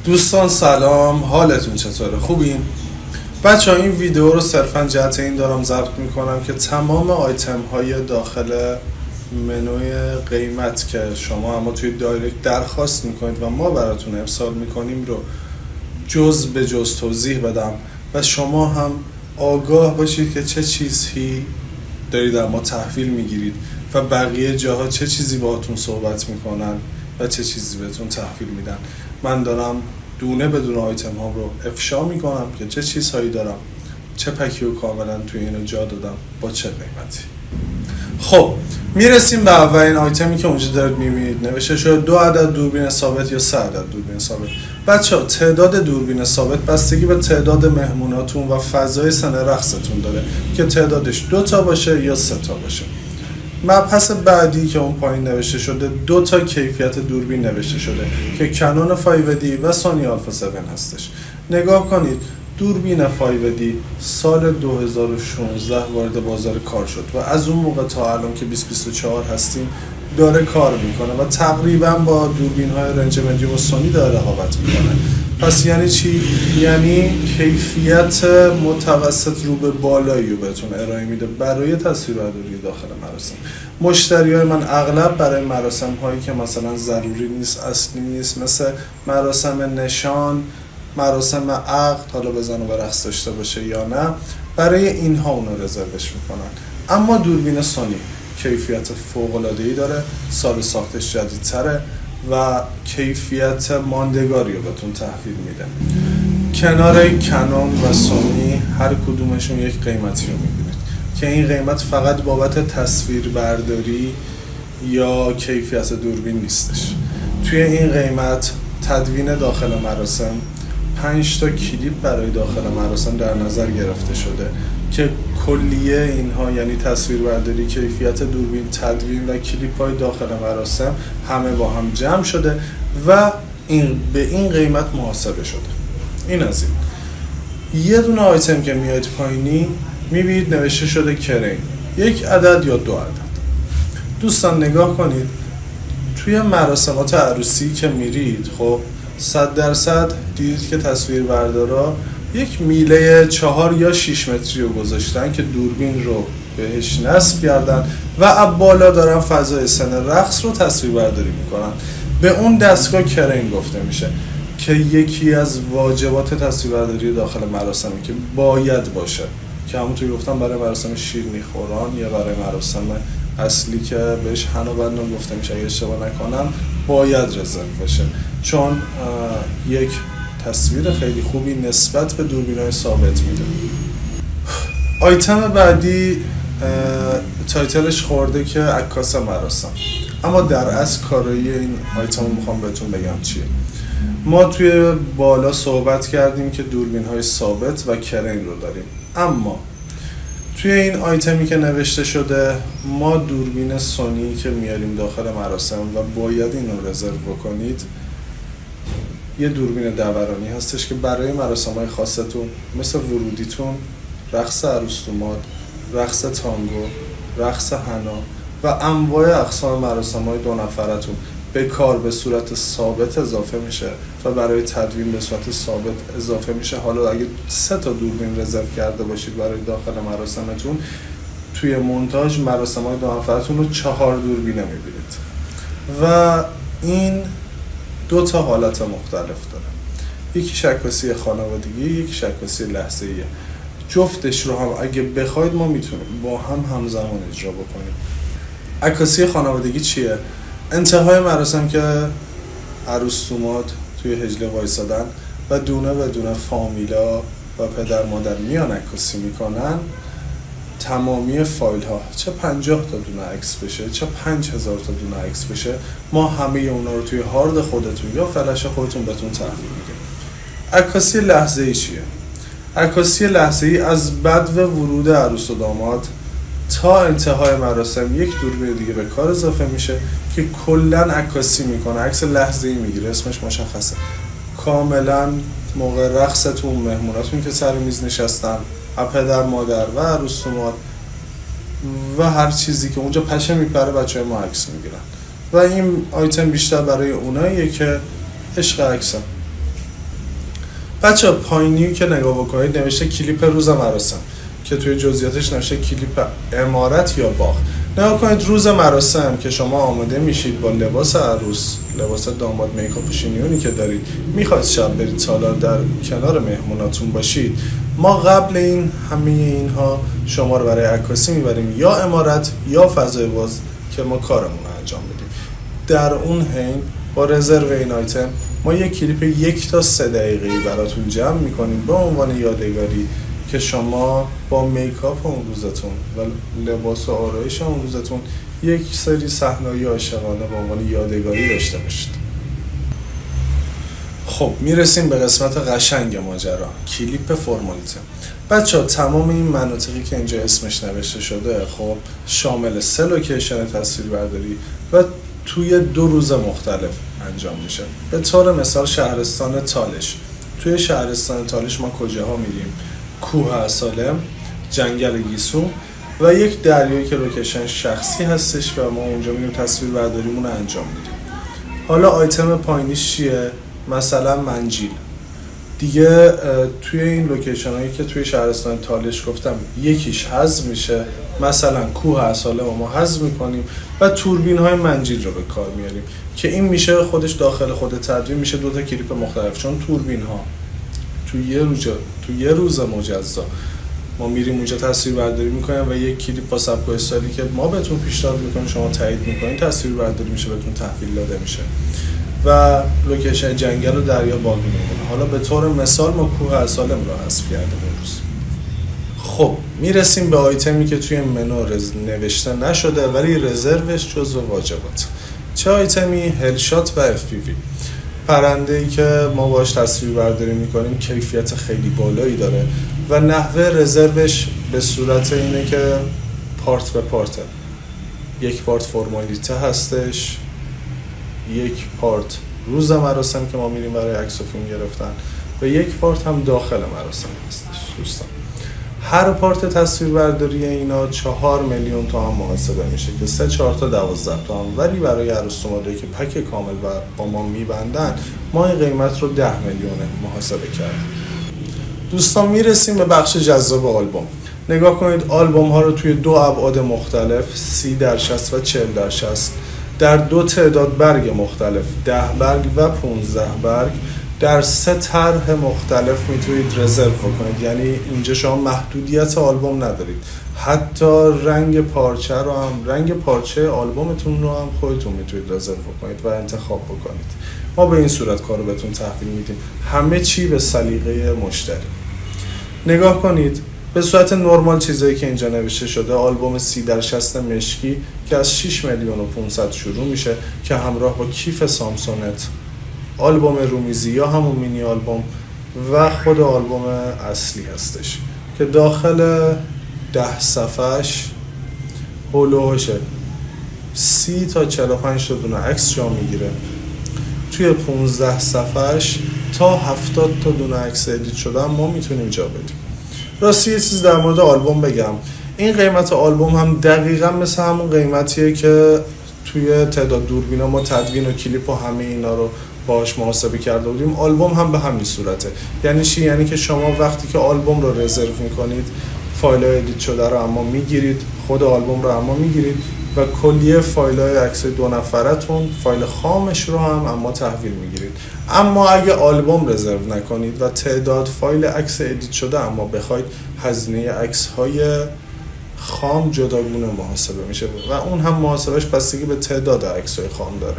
دوستان سلام، حالتون چطوره؟ خوبین؟ بچه ها این ویدیو رو صرفا جهت این دارم ضبط میکنم که تمام آیتم های داخل منوی قیمت که شما اما توی دایرکت درخواست میکنید و ما براتون ارسال میکنیم رو جز به جز توضیح بدم و شما هم آگاه باشید که چه چیزی دارید اما تحویل میگیرید و بقیه جاها چه چیزی باهاتون صحبت میکنن و چه چیزی بهتون تحویل میدن. من دارم دونه بدون آیتم ها رو افشا میکنم که چه چیزهایی دارم، چه پکی رو کاملا توی اینو جا دادم، با چه قیمتی. خب میرسیم به اولین آیتمی که اونجا دارید میبینید نوشته شده 2 عدد دوربین ثابت یا 3 عدد دوربین ثابت. بچه ها تعداد دوربین ثابت بستگی به تعداد مهموناتون و فضای سن رقصتون داره که تعدادش 2 تا باشه یا 3 تا باشه. مبحث بعدی که اون پایین نوشته شده 2 تا کیفیت دوربین نوشته شده که کنون 5D و سونی آلفا 7 هستش. نگاه کنید، دوربین 5D سال 2016 وارد بازار کار شد و از اون موقع تا الان که 2024 هستیم داره کار میکنه و تقریبا با دوربین های رنج مدیوم و سونی داره رقابت میکنه. پس یعنی چی؟ یعنی کیفیت متوسط رو به بالایی رو بهتون ارائه میده برای تصویربرداری داخل مراسم. مشتری های من اغلب برای مراسم هایی که مثلا ضروری نیست، اصلی نیست، مثل مراسم نشان، مراسم عقد، حالا بزن و برقص داشته باشه یا نه، برای اینها اونو رزروش میکنن. اما دوربین سونی کیفیت فوق‌العاده‌ای داره، سال ساختش جدیدتره و کیفیت ماندگاری رو بهتون تحویل میده. کنار کنون و سونی هر کدومشون یک قیمتی رو میبینید که این قیمت فقط بابت تصویربرداری یا کیفیت دوربین نیستش. توی این قیمت تدوین داخل مراسم 5 تا کلیپ برای داخل مراسم در نظر گرفته شده که کلیه اینها یعنی تصویربرداری، کیفیت دوربین، تدوین و کلیپ های داخل مراسم همه با هم جمع شده و به این قیمت محاسبه شده. این از این. یه دونه آیتم که میاد پایینی میبینید نوشته شده کرین، 1 عدد یا 2 عدد. دوستان نگاه کنید، توی مراسمات عروسی که میرید خب 100% دیدید که تصویربردارا یک میله 4 یا 6 متری رو گذاشتن که دوربین رو بهش نصب کردن و از بالا دارن فضای سن رقص رو تصویربرداری میکنن. به اون دستگاه کرین گفته میشه که یکی از واجبات تصویربرداری داخل مراسمی که باید باشه، که همونطوری گفتم برای مراسم شیرینی خوران یا برای مراسم اصلی که بهش حنا بندون گفته میشه اگه اشتباه نکنم باید رزرو بشه، چون یک تصویر خیلی خوبی نسبت به دوربین‌های ثابت میده. آیتم بعدی تایتلش خورده که عکاس مراسم، اما در اصل کارایی این آیتم رو میخوام بهتون بگم چیه. ما توی بالا صحبت کردیم که دوربین‌های ثابت و کرین رو داریم، اما توی این آیتمی که نوشته شده ما دوربین سونی که میاریم داخل مراسم و باید این رو رزرو بکنید، یه دوربین دورانی هستش که برای مراسم‌های خاصتون مثل ورودیتون، رقص عروس‌داماد، رقص تانگو، رقص حنا و انواع اقسام مراسم‌های 2 نفرتون به کار به صورت ثابت اضافه میشه و برای تدوین به صورت ثابت اضافه میشه. حالا اگه 3 تا دوربین رزرو کرده باشید برای داخل مراسمتون، توی مونتاژ مراسم‌های 2 نفرتون رو 4 دوربینه میبینید و این 2 تا حالت مختلف داره. یکی عکاسی خانوادگی، یکی عکاسی لحظه‌ایه. جفتش رو هم اگه بخواید ما میتونیم با هم همزمان اجرا بکنیم. عکاسی خانوادگی چیه؟ انتهای مراسم که عروس دوماد توی حجله وایسادن و دونه به دونه فامیلا و پدر مادر میان عکاسی میکنن، تمامی فایل ها چه 50 تا دونه عکس بشه چه 5000 تا دونه عکس بشه، ما همه اونا رو توی هارد خودتون یا فلش خودتون بهتون تحویل میدیم. عکاسی لحظه‌ای چیه؟ عکاسی لحظه‌ای از بدو ورود عروس و داماد تا انتهای مراسم یک دوربین دیگه به کار اضافه میشه که کلا عکاسی میکنه، عکس لحظه‌ای میگیره، اسمش مشخصه. کاملا موقع رقصتون، مهموناتون که سر میز نشستن، پدر مادر و عروس داماد و هر چیزی که اونجا پشه میپره بچه‌های ما عکس میگیرن و این آیتم بیشتر برای اوناییه که عشق عکسن. بچه پایینی که نگاه بکنید نوشته کلیپ روز مراسم که توی جزئیاتش نوشته کلیپ عمارت یا باغ. نگاه کنید روز مراسم که شما آماده میشید با لباس عروس، لباس داماد، میکاپ و شینیونی که دارید، میخواید شب برید سالار در کنار مهموناتون باشید، ما قبل این همه اینها شما رو برای عکاسی میبریم یا عمارت یا فضای باز که ما کارمون رو انجام بدیم. در اون حین با رزرو این آیتم ما یک کلیپ 1 تا 3 دقیقه‌ای براتون جمع میکنیم به عنوان یادگاری که شما با میکاپ اون روزتون و لباس و آرایش اون روزتون یک سری صحنه‌های عاشقانه به عنوان یادگاری داشته باشید. خب میرسیم به قسمت قشنگ ماجرا، کلیپ فرمالیته. بچه‌ها تمام این مناطقی که اینجا اسمش نوشته شده خب شامل 3 لوکیشن تصویربرداری و توی 2 روز مختلف انجام میشه. به طور مثال شهرستان تالش. توی شهرستان تالش ما کجاها میریم؟ کوه اصالم، جنگل گیسو و یک دریایی که لوکیشن شخصی هستش و ما اونجا میریم تصویربرداریمون رو انجام میدیم. حالا آیتم پایینیش چیه؟ مثلا منجیل. دیگه توی این لوکیشن هایی که توی شهرستان تالش گفتم یکیش حذف میشه، مثلا کوه اصالم ما حذف میکنیم و توربین های منجیل رو به کار میاریم که این میشه خودش داخل خود تدوین میشه 2 تا کلیپ مختلف، چون توربین ها توی یه روز مجزا ما میریم اونجا تصویر برداری میکنیم و یک کلیپ با سبک و استایلی که ما بهتون پیشنهاد میکنیم شما تایید میکنید تصویر برداری میشه، بهتون تحویل داده میشه و لوکیشن جنگل و دریا باقی میمونه. حالا به طور مثال ما کوه اصالم رو حذف کردیم امروز. خب میرسیم به آیتمی که توی منو نوشته نشده ولی رزروش جزو واجبات. چه آیتمی؟ هلشات و FPV. پرنده‌ای که ما باش تصویر برداری میکنیم کیفیت خیلی بالایی داره و نحوه رزروش به صورت اینه که پارت به پارته. یک پارت فرمالیته هستش، یک پارت روز مراسم که ما میریم برای عکس و فیلم گرفتن و یک پارت هم داخل مراسم هستش. دوستان هر پارت تصویربرداری اینا 4 میلیون تومان محاسبه میشه که 3-4 تا 12 تومان، ولی برای عروس دامادایی که پک کامل و با ما میبندن ما این قیمت رو 10 میلیون محاسبه کردیم. دوستان میرسیم به بخش جذاب آلبوم. نگاه کنید آلبوم ها رو توی 2 ابعاد مختلف 30x60 و 40x60 در 2 تعداد برگ مختلف 10 برگ و 15 برگ در 3 طرح مختلف میتونید رزرو کنید. یعنی اینجا شما محدودیت آلبوم ندارید، حتی رنگ پارچه آلبومتون رو هم خودتون میتونید رزرو کنید و انتخاب بکنید. ما به این صورت کارو بهتون تحویل میدیم، همه چی به سلیقه مشتری. نگاه کنید به صورت نرمال چیزایی که اینجا نوشته شده آلبوم 30x60 مشکی که از 6 میلیون و 500 شروع میشه که همراه با کیف سامسونت، آلبوم رومیزی یا همون مینی آلبوم و خود آلبوم اصلی هستش که داخل 10 صفحش هولوهشه 30 تا 45 تا دونه عکس جا میگیره. توی 15 صفحش تا 70 تا دونه عکس ادیت شده ما میتونیم جا بدیم. راستی یه چیز در مورد آلبوم بگم، این قیمت آلبوم هم دقیقا مثل همون قیمتیه که توی تعداد دوربینا ما تدوین و کلیپ و همه اینا رو باهاش محاسبه کرده بودیم. آلبوم هم به همین صورته. یعنی چی؟ یعنی که شما وقتی که آلبوم رو رزرو میکنید فایل‌های ادیت شده رو اما میگیرید، خود آلبوم رو اما میگیرید و کلیه فایل‌های عکس 2 نفرتون فایل خامش رو هم اما تحویل میگیرید. اما اگه آلبوم رزرو نکنید و تعداد فایل عکس ادیت شده اما بخواید، هزینه عکس‌های خام جداگونه محاسبه میشه و اون هم محاسبهش بستگی به تعداد عکس‌های خام داره.